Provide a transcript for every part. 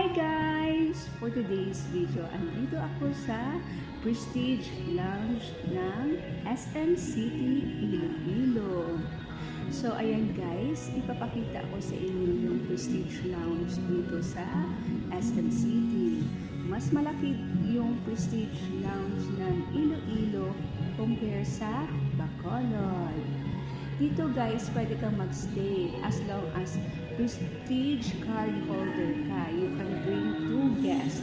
Hi guys! For today's video, andito ako sa Prestige Lounge ng SM City, Iloilo. So ayan guys, ipapakita ko sa inyo yung Prestige Lounge dito sa SM City. Mas malaki yung Prestige Lounge ng Iloilo compare sa Bacolod. Dito guys, pwede kang magstay as long as Prestige card holder ka. You can bring 2 guests.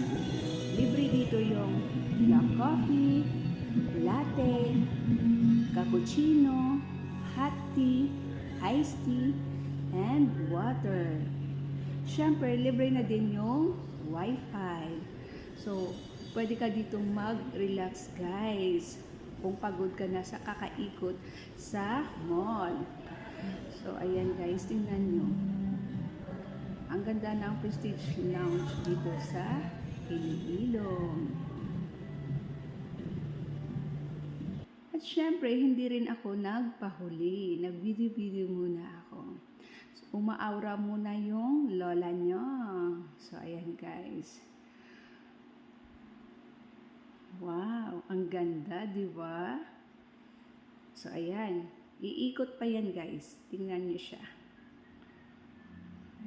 Libre dito yung black coffee, latte, cappuccino, hot tea, iced tea, and water. Siyempre, libre na din yung wifi. So, pwede ka dito mag-relax guys kung pagod ka na sa kakaikot sa mall. So, ayan guys, tingnan nyo. Ang ganda ng Prestige Lounge dito sa Iloilo. At syempre, hindi rin ako nagpahuli. Nag-video-video muna ako. So, umaaura muna yung lola nyo. So, ayan guys. Wow, ang ganda, di ba? So, ayan. Iikot pa yan guys. Tingnan nyo siya.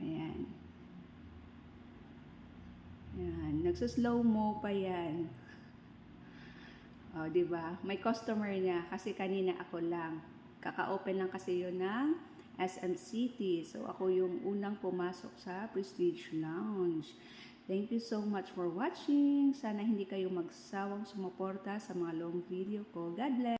Ayan. Ayan. Nagsuslow mo pa yan. O, diba? May customer niya kasi kanina ako lang. Kaka-open lang kasi yun ng SM City. So, ako yung unang pumasok sa Prestige Lounge. Thank you so much for watching. Sana hindi kayo magsawang sumuporta sa mga long video ko. God bless!